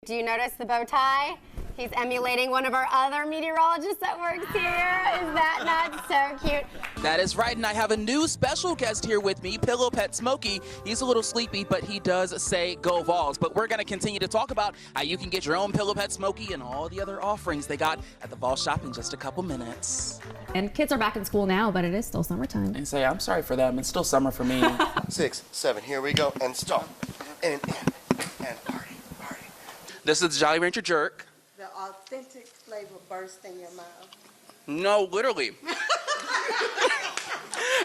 Do you notice the bow tie? He's emulating one of our other meteorologists that works here. Is that not so cute? That is right, and I have a new special guest here with me, Pillow Pet Smokey. He's a little sleepy, but he does say go Vols. But we're going to continue to talk about how you can get your own Pillow Pet Smokey and all the other offerings they got at the Vols shop in just a couple minutes. And kids are back in school now, but it is still summertime. And say, I'm sorry for them. It's still summer for me. 6, 7, here we go, and stop. And party. This is the Jolly Rancher Jerk. The authentic flavor bursts in your mouth. No, literally.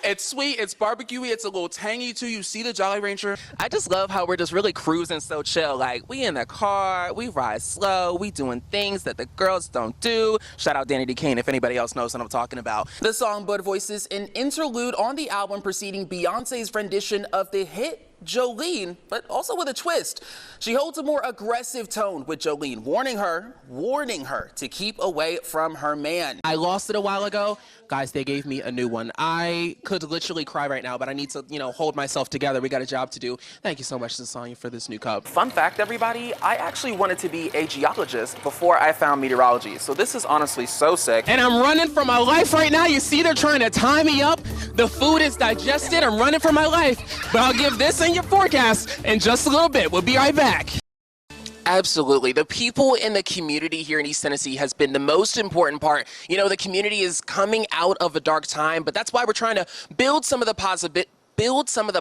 It's sweet, it's barbecuey, it's a little tangy too. You see the Jolly Rancher. I just love how we're just really cruising so chill. Like, we in the car, we ride slow, we doing things that the girls don't do. Shout out Danny DeCane if anybody else knows what I'm talking about. The song Bud voices an interlude on the album preceding Beyonce's rendition of the hit Jolene, but also with a twist. She holds a more aggressive tone with Jolene, warning her to keep away from her man. I lost it a while ago. Guys, they gave me a new one. I could literally cry right now, but I need to, hold myself together. We got a job to do. Thank you so much, Sonia, for this new cup. Fun fact, everybody, I actually wanted to be a geologist before I found meteorology. So this is honestly so sick. And I'm running for my life right now. You see, they're trying to tie me up. The food is digested. I'm running for my life. But I'll give this in your forecast in just a little bit. We'll be right back. Absolutely. The people in the community here in East Tennessee has been the most important part. The community is coming out of a dark time, but that's why we're trying to build some of the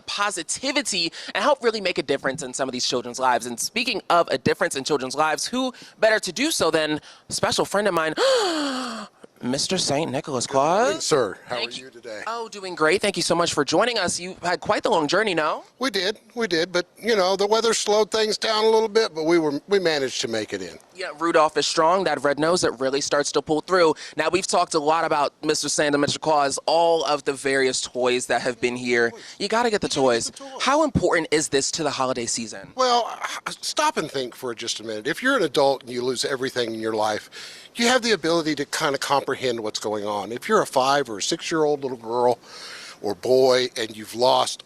positivity and help really make a difference in some of these children's lives. And speaking of a difference in children's lives, who better to do so than a special friend of mine, Mr. St. Nicholas Claus. Sir, how are you today? Oh, doing great. Thank you so much for joining us. You had quite the long journey, no? We did, but the weather slowed things down a little bit, but we managed to make it in. Yeah, Rudolph is strong. That red nose, it really starts to pull through. Now, we've talked a lot about Mr. Santa, Mr. Claus, all of the various toys that have been here. You got to get the toys. How important is this to the holiday season? Well, stop and think for just a minute. If you're an adult and you lose everything in your life, you have the ability to kind of comprehend what's going on. If you're a 5 or 6-year-old little girl or boy and you've lost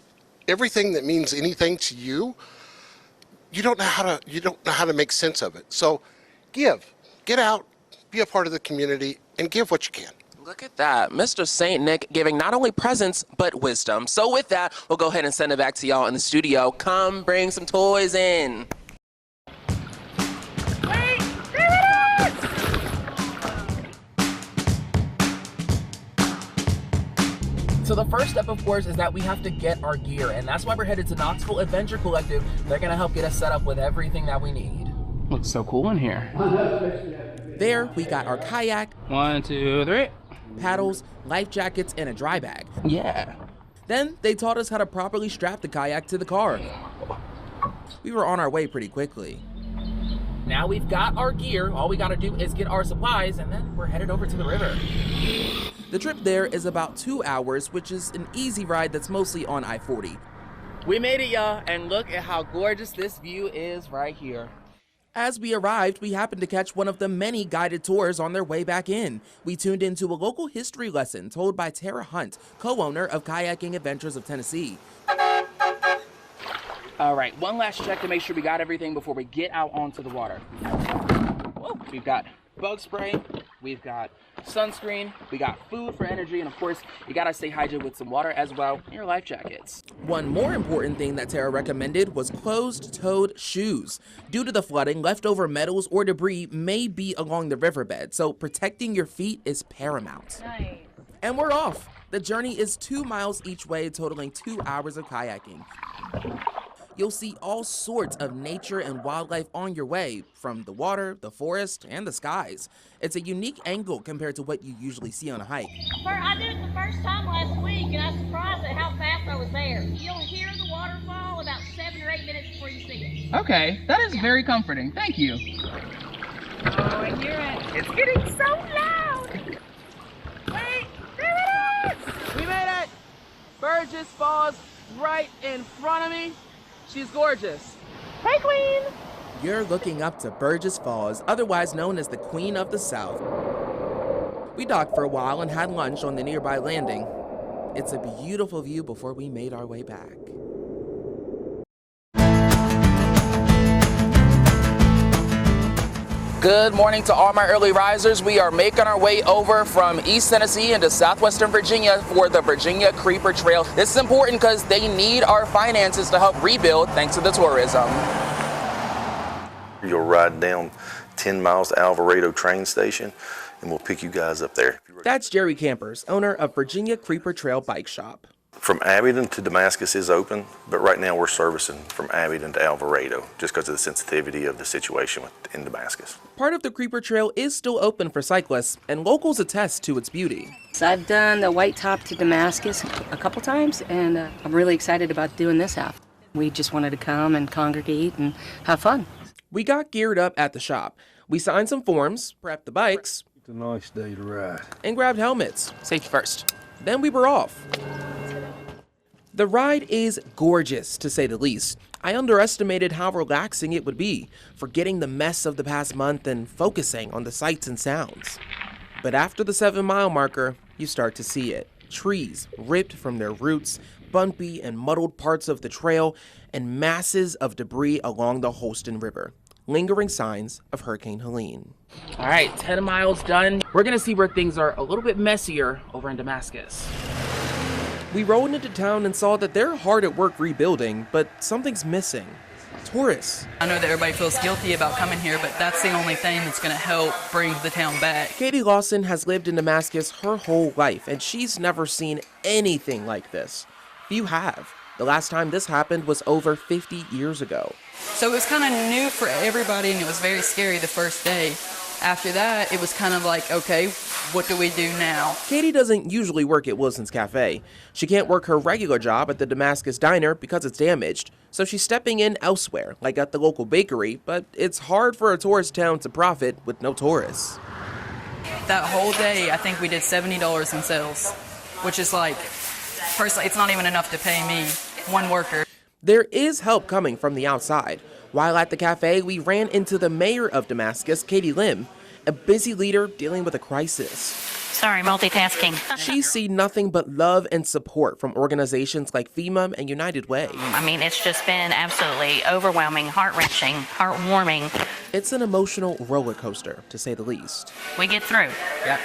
everything that means anything to you, you don't know how to make sense of it. So get out, be a part of the community, and give what you can. Look at that. Mr. St. Nick giving not only presents, but wisdom. So with that, we'll go ahead and send it back to y'all in the studio. Come bring some toys in. So the first step, of course, is that we have to get our gear, and that's why we're headed to Knoxville Adventure Collective. They're going to help get us set up with everything that we need. Looks so cool in here. There, we got our kayak. 1, 2, 3. Paddles, life jackets, and a dry bag. Yeah. Then, they taught us how to properly strap the kayak to the car. We were on our way pretty quickly. Now we've got our gear, all we gotta do is get our supplies, and then we're headed over to the river. The trip there is about 2 hours, which is an easy ride that's mostly on I-40. We made it, y'all, and look at how gorgeous this view is right here. As we arrived, we happened to catch one of the many guided tours on their way back in. We tuned into a local history lesson told by Tara Hunt, co-owner of Kayaking Adventures of Tennessee. All right, one last check to make sure we got everything before we get out onto the water. Whoa, we've got bug spray, we've got sunscreen, we got food for energy, and of course, you gotta stay hydrated with some water as well, and your life jackets. One more important thing that Tara recommended was closed-toed shoes. Due to the flooding, leftover metals or debris may be along the riverbed, so protecting your feet is paramount. Nice. And we're off. The journey is 2 miles each way, totaling 2 hours of kayaking. You'll see all sorts of nature and wildlife on your way, from the water, the forest, and the skies. It's a unique angle compared to what you usually see on a hike. I did it the first time last week, and I was surprised at how fast I was there. You'll hear the waterfall about 7 or 8 minutes before you see it. Okay, that is very comforting. Thank you. Oh, I hear it. It's getting so loud. Wait, there it is! We made it! Burgess Falls right in front of me. She's gorgeous. Hey, Queen! You're looking up to Burgess Falls, otherwise known as the Queen of the South. We docked for a while and had lunch on the nearby landing. It's a beautiful view before we made our way back. Good morning to all my early risers. We are making our way over from East Tennessee into southwestern Virginia for the Virginia Creeper Trail. This is important because they need our finances to help rebuild thanks to the tourism. You'll ride down 10 miles to Alvarado train station and we'll pick you guys up there. That's Jerry Campers, owner of Virginia Creeper Trail Bike Shop. From Abingdon to Damascus is open, but right now we're servicing from Abingdon to Alvarado just because of the sensitivity of the situation in Damascus. Part of the Creeper Trail is still open for cyclists, and locals attest to its beauty. So I've done the White Top to Damascus a couple times, and I'm really excited about doing this half. We just wanted to come and congregate and have fun. We got geared up at the shop. We signed some forms, prepped the bikes. It's a nice day to ride. And grabbed helmets. Safety first. Then we were off. The ride is gorgeous, to say the least. I underestimated how relaxing it would be, forgetting the mess of the past month and focusing on the sights and sounds. But after the 7-mile marker, you start to see it. Trees ripped from their roots, bumpy and muddled parts of the trail, and masses of debris along the Holston River. Lingering signs of Hurricane Helene. All right, 10 miles done. We're gonna see where things are a little bit messier over in Damascus. We rode into town and saw that they're hard at work rebuilding, but something's missing. Tourists. I know that everybody feels guilty about coming here, but that's the only thing that's going to help bring the town back. Katie Lawson has lived in Damascus her whole life, and she's never seen anything like this. Few have. The last time this happened was over 50 years ago. So it was kind of new for everybody, and it was very scary the first day. After that, it was kind of like, okay, what do we do now? Katie doesn't usually work at Wilson's Cafe. She can't work her regular job at the Damascus Diner because it's damaged, so she's stepping in elsewhere, like at the local bakery, but it's hard for a tourist town to profit with no tourists. That whole day, I think we did $70 in sales, which is like, personally, it's not even enough to pay me, one worker. There is help coming from the outside. While at the cafe, we ran into the mayor of Damascus, Katie Lim, a busy leader dealing with a crisis. Sorry, multitasking. She's seen nothing but love and support from organizations like FEMA and United Way. I mean, it's just been absolutely overwhelming, heart-wrenching, heartwarming. It's an emotional roller coaster, to say the least. We get through. Yeah.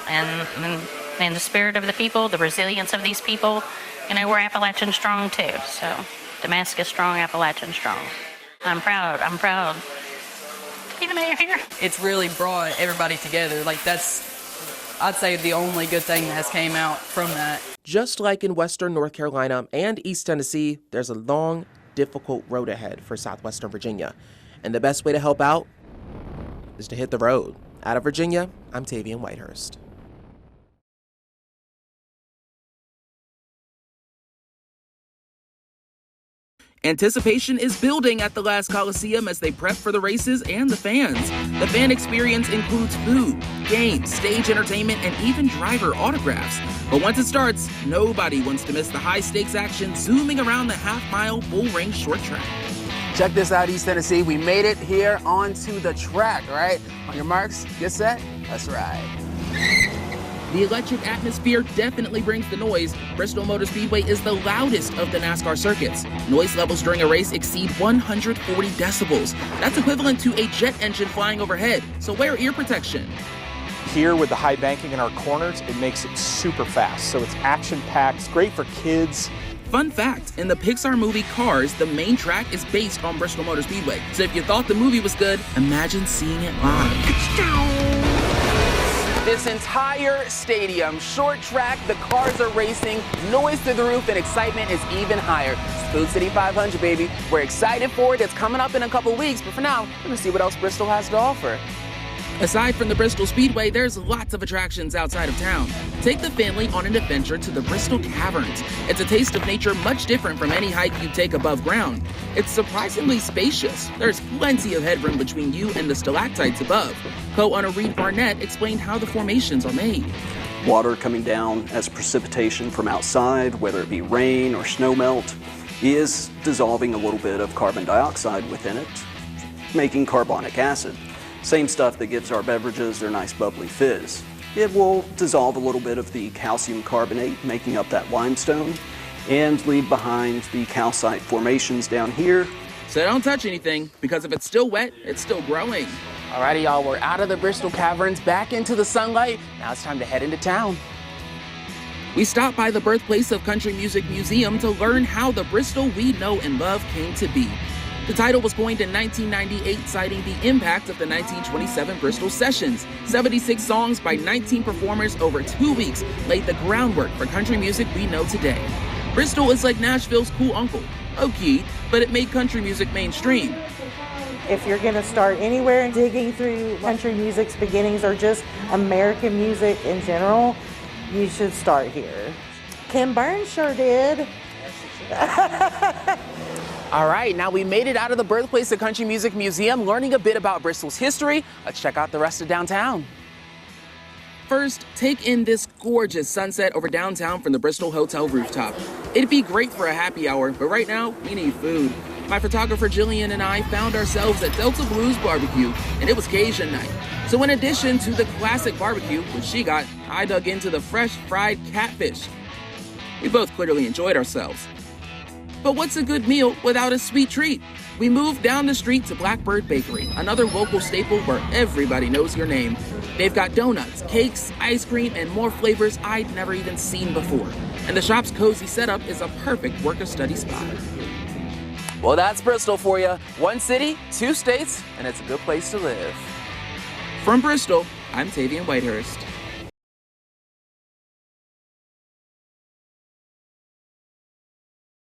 And the spirit of the people, the resilience of these people, you know, we're Appalachian strong too. So Damascus strong, Appalachian strong. I'm proud to be the mayor here. It's really brought everybody together. Like that's, I'd say, the only good thing that has came out from that. Just like in western North Carolina and East Tennessee, there's a long, difficult road ahead for southwestern Virginia. And the best way to help out is to hit the road. Out of Virginia, I'm Tevian Whitehurst. Anticipation is building at the last Coliseum as they prep for the races and the fans. The fan experience includes food, games, stage entertainment, and even driver autographs. But once it starts, nobody wants to miss the high-stakes action zooming around the half-mile bull ring short track. Check this out, East Tennessee. We made it here onto the track, all right? On your marks, get set, let's ride. The electric atmosphere definitely brings the noise. Bristol Motor Speedway is the loudest of the NASCAR circuits. Noise levels during a race exceed 140 decibels. That's equivalent to a jet engine flying overhead, so wear ear protection. Here with the high banking in our corners, it makes it super fast, so it's action-packed. It's great for kids. Fun fact, in the Pixar movie Cars, the main track is based on Bristol Motor Speedway. So if you thought the movie was good, imagine seeing it live. This entire stadium, short track, the cars are racing, noise to the roof, and excitement is even higher. It's Food City 500, baby. We're excited for it. It's coming up in a couple weeks, but for now, we're gonna see what else Bristol has to offer. Aside from the Bristol Speedway, there's lots of attractions outside of town. Take the family on an adventure to the Bristol Caverns. It's a taste of nature much different from any hike you take above ground. It's surprisingly spacious. There's plenty of headroom between you and the stalactites above. Co-owner Reed Barnett explained how the formations are made. Water coming down as precipitation from outside, whether it be rain or snowmelt, is dissolving a little bit of carbon dioxide within it, making carbonic acid. Same stuff that gives our beverages their nice bubbly fizz. It will dissolve a little bit of the calcium carbonate, making up that limestone, and leave behind the calcite formations down here. So don't touch anything, because if it's still wet, it's still growing. Alrighty, y'all, we're out of the Bristol Caverns, back into the sunlight. Now it's time to head into town. We stopped by the birthplace of country music museum to learn how the Bristol we know and love came to be. The title was coined in 1998, citing the impact of the 1927 Bristol Sessions. 76 songs by 19 performers over 2 weeks laid the groundwork for country music we know today. Bristol is like Nashville's cool uncle, low-key, but it made country music mainstream. If you're going to start anywhere and digging through country music's beginnings or just American music in general, you should start here. Kim Burns sure did. All right, now we made it out of the birthplace of country music museum, learning a bit about Bristol's history. Let's check out the rest of downtown. First, take in this gorgeous sunset over downtown from the Bristol Hotel rooftop. It'd be great for a happy hour, but right now, we need food. My photographer Jillian and I found ourselves at Delta Blues Barbecue, and it was Cajun night. So in addition to the classic barbecue, which she got, I dug into the fresh fried catfish. We both clearly enjoyed ourselves. But what's a good meal without a sweet treat? We moved down the street to Blackbird Bakery, another local staple where everybody knows your name. They've got donuts, cakes, ice cream, and more flavors I'd never even seen before. And the shop's cozy setup is a perfect work-of-study spot. Well, that's Bristol for you. 1 city, 2 states, and it's a good place to live. From Bristol, I'm Tevian Whitehurst.